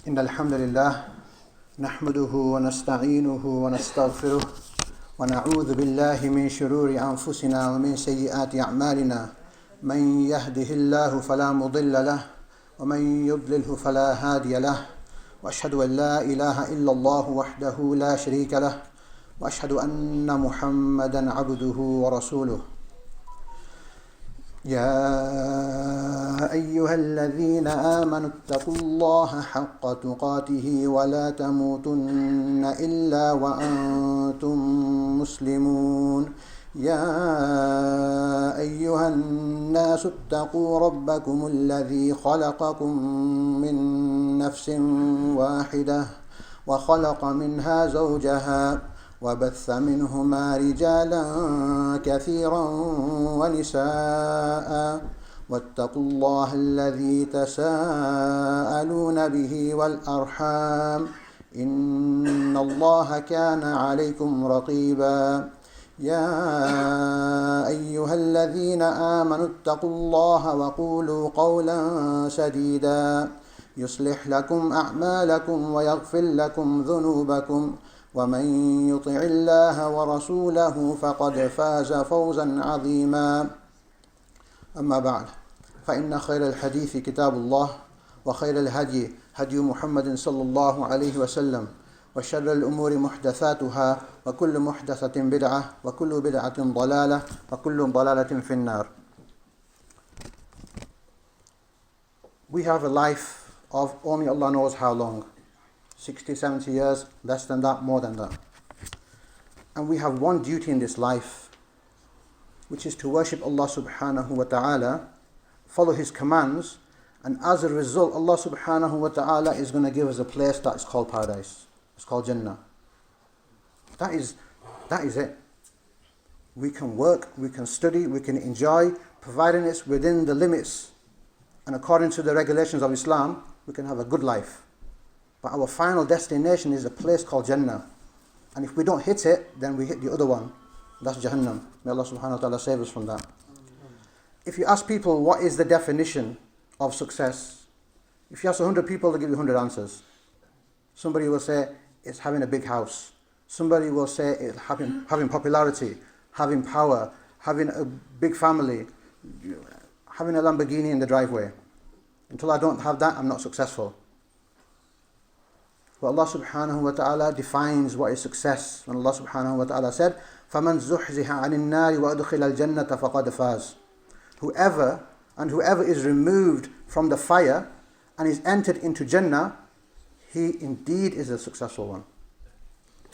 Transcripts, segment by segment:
إن الحمد لله نحمده ونستعينه ونستغفره ونعوذ بالله من شرور أنفسنا ومن سيئات أعمالنا من يهده الله فلا مضل له ومن يضلله فلا هادي له وأشهد أن لا إله إلا الله وحده لا شريك له وأشهد أن محمدا عبده ورسوله يا أيها الذين آمنوا اتقوا الله حق تقاته ولا تموتن إلا وأنتم مسلمون يا أيها الناس اتقوا ربكم الذي خلقكم من نفس واحدة وخلق منها زوجها وبث منهما رجالا كثيرا ونساء واتقوا الله الذي تساءلون به والأرحام إن الله كان عليكم رقيبا يا أيها الذين آمنوا اتقوا الله وقولوا قولا سديدا يصلح لكم أعمالكم ويغفر لكم ذنوبكم ومن يطع الله ورسوله فقد فاز فوزا عظيما أما بعد فإن خير الحديث كتاب الله وخير الهدي هدي محمد صلى الله عليه وسلم وشر الأمور محدثاتها وكل محدثة بدعة وكل بدعة ضلالة وكل ضلالة في النار. We have a life of only Allah knows how long. 60, 70 years, less than that, more than that. And we have one duty in this life, which is to worship Allah subhanahu wa ta'ala, follow His commands, and as a result, Allah subhanahu wa ta'ala is going to give us a place that is called paradise. It's called Jannah. That is it. We can work, we can study, we can enjoy, providing it's within the limits and according to the regulations of Islam, we can have a good life. But our final destination is a place called Jannah. And if we don't hit it, then we hit the other one. That's Jahannam. May Allah subhanahu wa ta'ala save us from that. If you ask people what is the definition of success, if you ask 100 people, they'll give you 100 answers. Somebody will say it's having a big house. Somebody will say it's having popularity, having power, having a big family, having a Lamborghini in the driveway. Until I don't have that, I'm not successful. But Allah subhanahu wa ta'ala defines what is success. When Allah subhanahu wa ta'ala said, فَمَنْ زُحْزِحَ عَنِ النَّارِ وَأُدْخِلَ الْجَنَّةَ فَقَدْ فَازَ. Whoever is removed from the fire and is entered into Jannah, he indeed is a successful one.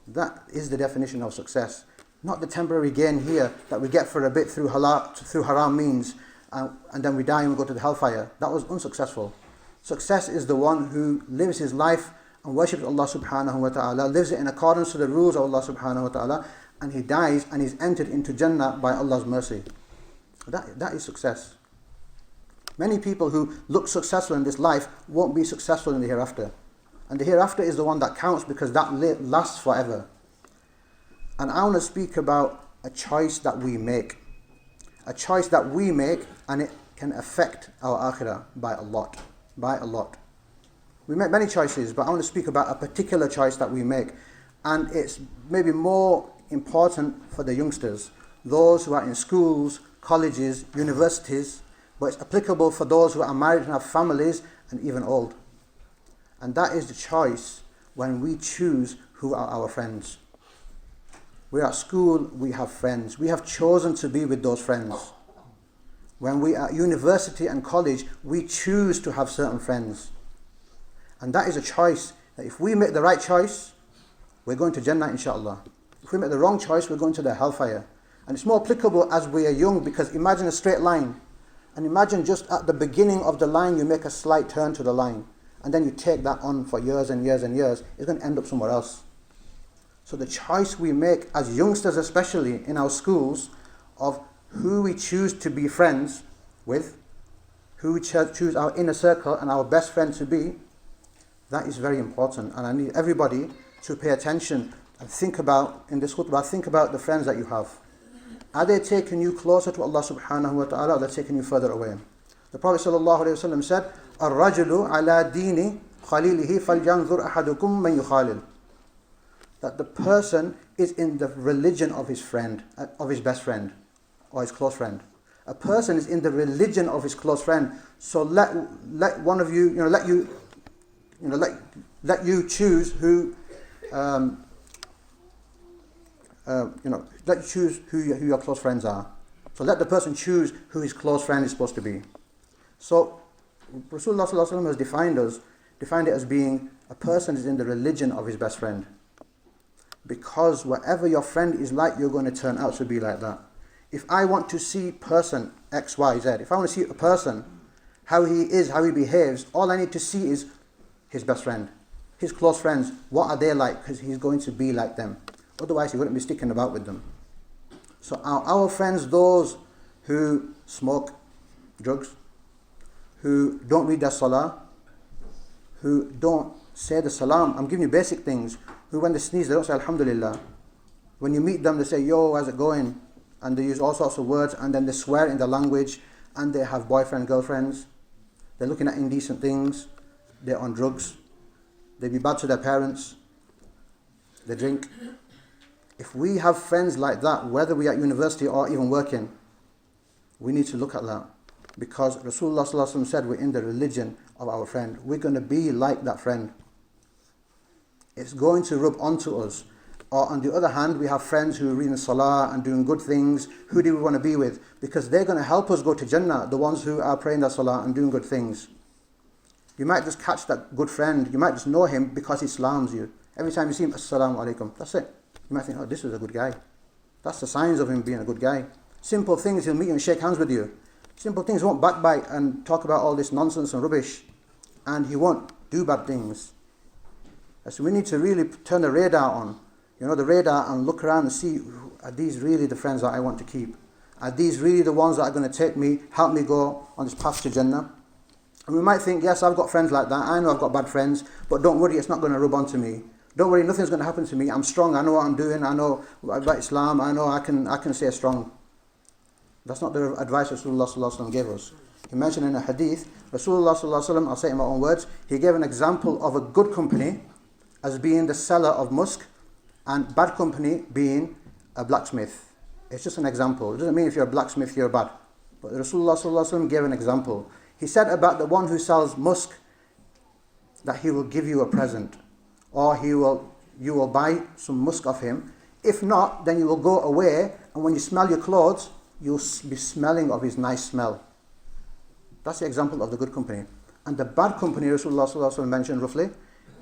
That is the definition of success. Not the temporary gain here that we get for a bit through haram means, and then we die and we go to the hellfire. That was unsuccessful. Success is the one who lives his life and worships Allah subhanahu wa ta'ala, lives it in accordance to the rules of Allah subhanahu wa ta'ala, and he dies and is entered into Jannah by Allah's mercy. That is success. Many people who look successful in this life won't be successful in the hereafter. And the hereafter is the one that counts because that lasts forever. And I want to speak about a choice that we make. A choice that we make, and it can affect our akhirah by a lot. By a lot. We make many choices, but I want to speak about a particular choice that we make. And it's maybe more important for the youngsters, those who are in schools, colleges, universities, but it's applicable for those who are married and have families and even old. And that is the choice when we choose who are our friends. We're at school, we have friends. We have chosen to be with those friends. When we are at university and college, we choose to have certain friends. And that is a choice, that if we make the right choice, we're going to Jannah inshallah. If we make the wrong choice, we're going to the Hellfire. And it's more applicable as we are young, because imagine a straight line. And imagine just at the beginning of the line, you make a slight turn to the line. And then you take that on for years and years and years. It's going to end up somewhere else. So the choice we make as youngsters, especially in our schools, of who we choose to be friends with, who we choose our inner circle and our best friend to be, that is very important. And I need everybody to pay attention and think about, in this khutbah, think about the friends that you have. Are they taking you closer to Allah subhanahu wa ta'ala, or are they taking you further away? The Prophet sallallahu alayhi wa sallam said, الرجل على دين خَلِيلِهِ فَلْيَنْظُرْ أَحَدُكُمْ مَنْ يُخَالِلُ. That the person is in the religion of his friend, of his best friend, or his close friend. A person is in the religion of his close friend. So let one of you, let you choose who, let you choose who your close friends are. So let the person choose who his close friend is supposed to be. So Rasulullah sallallahu alaihi wasallam has defined it as being a person is in the religion of his best friend. Because whatever your friend is like, you're going to turn out to be like that. If I want to see person X, Y, Z, if I want to see a person, how he is, how he behaves, all I need to see is his best friend, his close friends. What are they like? Because he's going to be like them. Otherwise, he wouldn't be sticking about with them. So our friends, those who smoke drugs, who don't read their salah, who don't say the salam, I'm giving you basic things, who when they sneeze, they don't say alhamdulillah. When you meet them, they say, yo, how's it going? And they use all sorts of words, and then they swear in their language, and they have boyfriend, girlfriends. They're looking at indecent things. They're on drugs. They be bad to their parents. They drink. If we have friends like that, whether we're at university or even working, we need to look at that. Because Rasulullah sallallahu alaihi wasallam said we're in the religion of our friend. We're going to be like that friend. It's going to rub onto us. Or on the other hand, we have friends who are reading salah and doing good things. Who do we want to be with? Because they're going to help us go to Jannah, the ones who are praying their salah and doing good things. You might just catch that good friend. You might just know him because he salams you. Every time you see him, assalamu alaikum. That's it. You might think, oh, this is a good guy. That's the signs of him being a good guy. Simple things, he'll meet you and shake hands with you. Simple things, he won't backbite and talk about all this nonsense and rubbish. And he won't do bad things. So we need to really turn the radar on. The radar, and look around and see, are these really the friends that I want to keep? Are these really the ones that are going to take me, help me go on this path to Jannah? And we might think, yes, I've got friends like that. I know I've got bad friends, but don't worry, it's not going to rub onto me. Don't worry, nothing's going to happen to me. I'm strong. I know what I'm doing. I know about Islam. I know I can stay strong. That's not the advice Rasulullah sallallahu alaihi wasallam gave us. He mentioned in a hadith, Rasulullah sallallahu alaihi wasallam, I'll say it in my own words, he gave an example of a good company as being the seller of musk, and bad company being a blacksmith. It's just an example. It doesn't mean if you're a blacksmith you're bad. But Rasulullah sallallahu alaihi wasallam gave an example. He said about the one who sells musk that he will give you a present, or you will buy some musk off him. If not, then you will go away, and when you smell your clothes, you'll be smelling of his nice smell. That's the example of the good company. And the bad company, Rasulullah sallallahu alaihi wasallam mentioned roughly,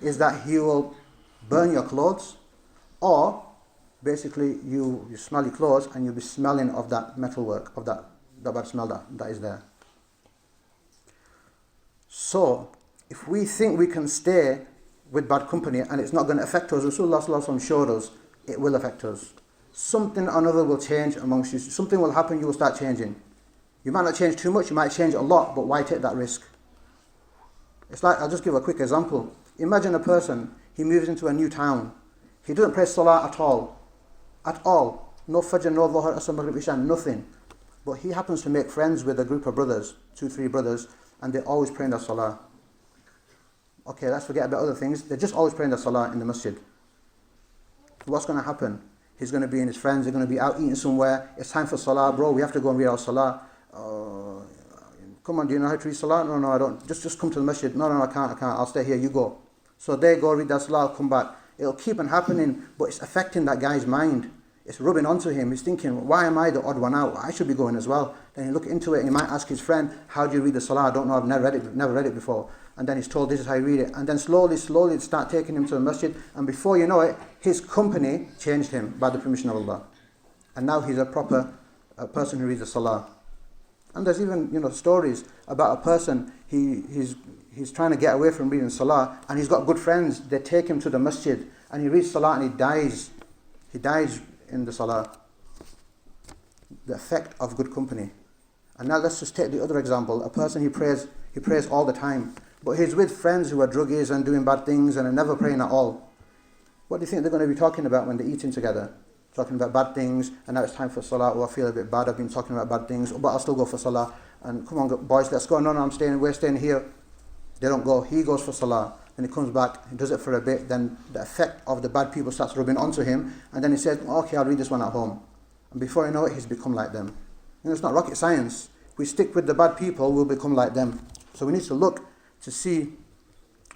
is that he will burn your clothes, or basically you smell your clothes and you'll be smelling of that metalwork, of that bad smell that is there. So if we think we can stay with bad company and it's not going to affect us, Rasulullah sallallahu alaihi wasallam showed us it will affect us. Something or another will change amongst you. Something will happen, you will start changing. You might not change too much, you might change a lot, but why take that risk? It's like, I'll just give a quick example. Imagine a person, he moves into a new town. He doesn't pray salah at all. At all. No fajr, no dhuhr, asr, maghrib, isha, nothing. But he happens to make friends with a group of brothers, 2-3 brothers, and they're always praying their salah. Okay, let's forget about other things. They're just always praying their salah in the masjid. What's going to happen? He's going to be in his friends, they're going to be out eating somewhere. It's time for salah, bro, we have to go and read our salah. Come on, do you know how to read salah? No, I don't. Just come to the masjid. No, I can't. I'll stay here, you go. So they go read their salah, I'll come back. It'll keep on happening, but it's affecting that guy's mind. It's rubbing onto him. He's thinking, why am I the odd one out? I should be going as well. Then he look into it and he might ask his friend, how do you read the salah? I don't know, I've never read it before. And then he's told this is how you read it. And then slowly start taking him to the masjid. And before you know it, his company changed him by the permission of Allah. And now he's a proper person who reads the salah. And there's even stories about a person, he's trying to get away from reading salah, and he's got good friends. They take him to the masjid and he reads salah and he dies. He dies in the salah. The effect of good company. And now let's just take the other example. A person he prays all the time, but he's with friends who are druggies and doing bad things and are never praying at all. What do you think they're going to be talking about when they're eating together? Talking about bad things, and now it's time for salah. Oh, I feel a bit bad, I've been talking about bad things, but I'll still go for salah. And come on boys, let's go. No, we're staying here. They don't go. He goes for salah. then he comes back, he does it for a bit, then the effect of the bad people starts rubbing onto him, and then he says, okay, I'll read this one at home. And before you know it, he's become like them. It's not rocket science. If we stick with the bad people, we'll become like them. So we need to look to see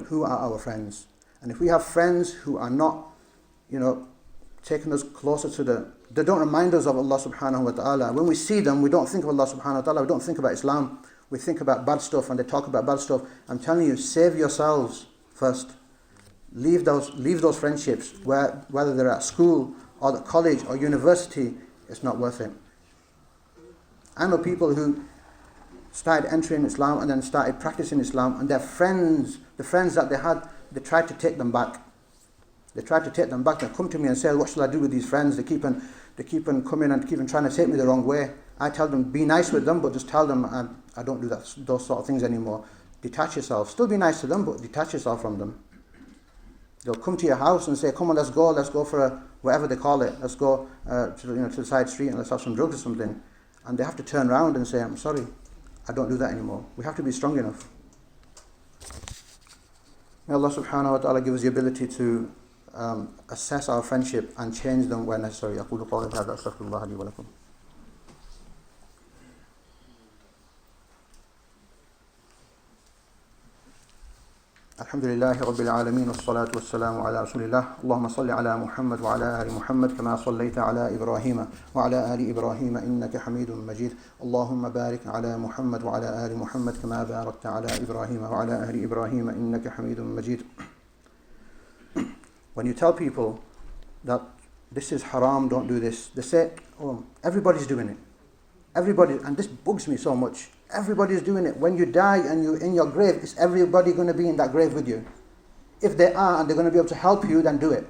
who are our friends. And if we have friends who are not, taking us closer to they don't remind us of Allah subhanahu wa ta'ala. When we see them, we don't think of Allah subhanahu wa ta'ala, we don't think about Islam. We think about bad stuff and they talk about bad stuff. I'm telling you, save yourselves first. Leave those friendships, whether they're at school or the college or university, it's not worth it. I know people who started entering Islam and then started practicing Islam, and their friends, the friends that they had, they tried to take them back. They come to me and say, what shall I do with these friends? They keep on coming and keep on trying to take me the wrong way. I tell them, be nice with them, but just tell them, I don't do those sort of things anymore. Detach yourself. Still be nice to them, but detach yourself from them. They'll come to your house and say, come on, let's go for whatever they call it. Let's go to the side street and let's have some drugs or something. And they have to turn around and say, I'm sorry, I don't do that anymore. We have to be strong enough. May Allah subhanahu wa ta'ala give us the ability to assess our friendship and change them where necessary. أقول قولي هذا أستغفر الله لي ولكم. الحمد لله رب العالمين والصلاة والسلام على رسول الله. اللهم صل على محمد وعلى آل محمد كما صليت على إبراهيم وعلى آل إبراهيم إنك حميد مجيد. اللهم بارك على محمد وعلى آل محمد كما باركت على إبراهيم وعلى آل إبراهيم إنك حميد مجيد. When you tell people that this is haram, don't do this, they say, oh, everybody's doing it. Everybody, and this bugs me so much. Everybody's doing it. When you die and you're in your grave, is everybody going to be in that grave with you? If they are and they're going to be able to help you, then do it.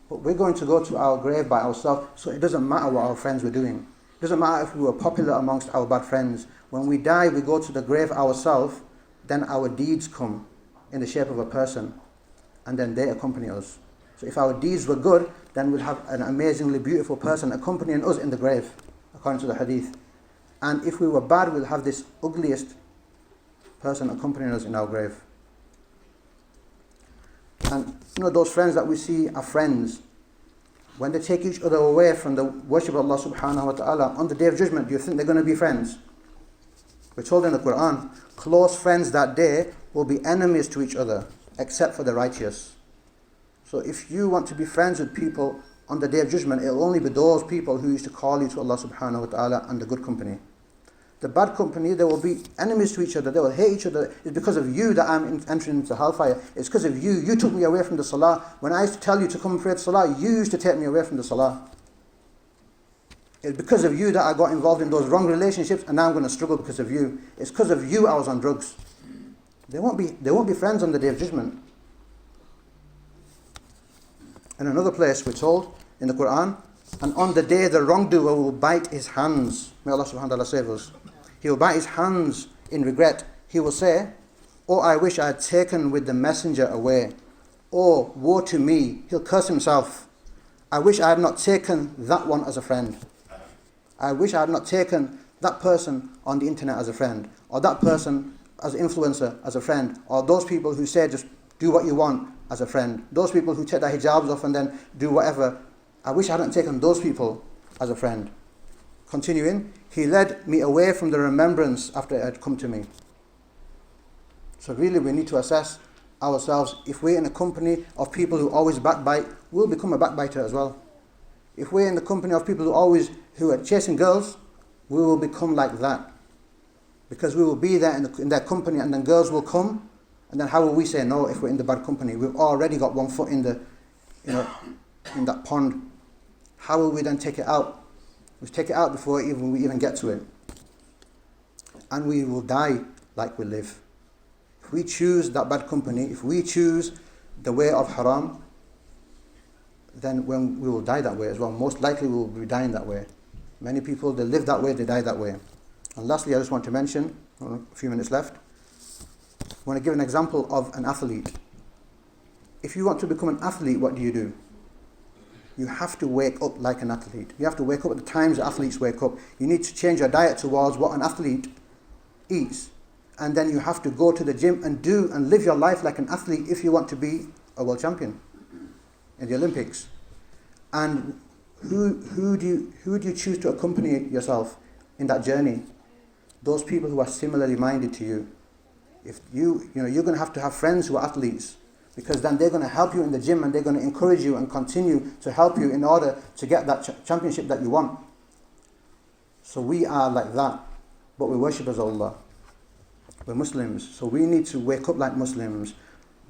But we're going to go to our grave by ourselves, so it doesn't matter what our friends were doing. It doesn't matter if we were popular amongst our bad friends. When we die, we go to the grave ourselves, then our deeds come in the shape of a person, and then they accompany us. So if our deeds were good, then we'll have an amazingly beautiful person accompanying us in the grave, according to the hadith. And if we were bad, we'll have this ugliest person accompanying us in our grave. And those friends that we see are friends. When they take each other away from the worship of Allah subhanahu wa ta'ala, on the Day of Judgment, do you think they're going to be friends? We're told in the Quran, close friends that day will be enemies to each other, except for the righteous. So if you want to be friends with people on the Day of Judgment, it'll only be those people who used to call you to Allah subhanahu wa ta'ala and the good company. The bad company, they will be enemies to each other. They will hate each other. It's because of you that I'm entering into hellfire. It's because of you. You took me away from the salah. When I used to tell you to come and pray the salah, you used to take me away from the salah. It's because of you that I got involved in those wrong relationships, and now I'm going to struggle because of you. It's because of you I was on drugs. They won't be friends on the Day of Judgment. In another place we're told in the Quran, and on the day the wrongdoer will bite his hands. May Allah subhanahu wa ta'ala save us. He will bite his hands in regret. He will say, oh, I wish I had taken with the messenger away. Oh, woe to me. He'll curse himself. I wish I had not taken that one as a friend. I wish I had not taken that person on the internet as a friend, or that person as an influencer as a friend, or those people who say just do what you want as a friend. Those people who take their hijabs off and then do whatever. I wish I hadn't taken those people as a friend. Continuing, he led me away from the remembrance after it had come to me. So really we need to assess ourselves. If we're in a company of people who always backbite, we'll become a backbiter as well. If we're in the company of people who are chasing girls, we will become like that. Because we will be there in their company, and then girls will come, and then how will we say no if we're in the bad company? We've already got one foot in in that pond. How will we then take it out? We take it out before we even get to it. And we will die like we live. If we choose that bad company, if we choose the way of haram, then when we will die that way as well. Most likely we will be dying that way. Many people, they live that way, they die that way. And lastly, I just want to mention, a few minutes left, I want to give an example of an athlete. If you want to become an athlete, what do? You have to wake up like an athlete. You have to wake up at the times that athletes wake up. You need to change your diet towards what an athlete eats. and then you have to go to the gym and do and live your life like an athlete if you want to be a world champion in the Olympics. And who do you choose to accompany yourself in that journey? Those people who are similarly minded to you. If you're going to have friends who are athletes, because then they're going to help you in the gym and they're going to encourage you and continue to help you in order to get that championship that you want. So we are like that, but we worship as Allah. We're Muslims, so we need to wake up like Muslims,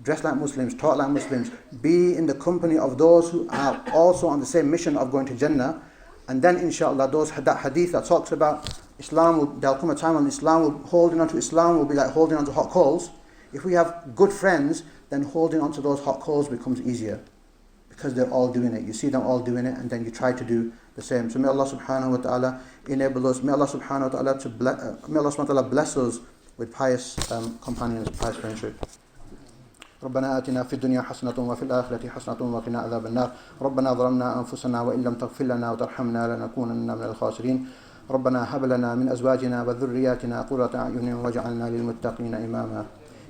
dress like Muslims, talk like Muslims, be in the company of those who are also on the same mission of going to Jannah. And then inshallah, that hadith that talks about there'll come a time when holding on to Islam will be like holding on to hot coals. If we have good friends, then holding on to those hot coals becomes easier, because they're all doing it. You see them all doing it, and then you try to do the same. So may Allah subhanahu wa ta'ala enable us, may Allah subhanahu wa ta'ala bless us with pious companions, pious friendship. ربنا آتنا في الدنيا حسنة وفي الآخرة حسنة وقنا عذاب النار ربنا ظلمنا أنفسنا وإن لم تغفر لنا وترحمنا لنكونن من الخاسرين ربنا هب لنا من أزواجنا وذرياتنا قرة أعين واجعلنا للمتقين إماما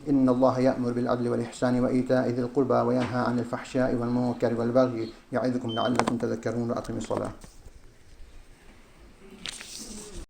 إن الله يأمر بالعدل والإحسان وإيتاء ذي القربى وينهى عن الفحشاء والمنكر والبغي يعظكم لعلكم تذكرون وأقيموا الصلاة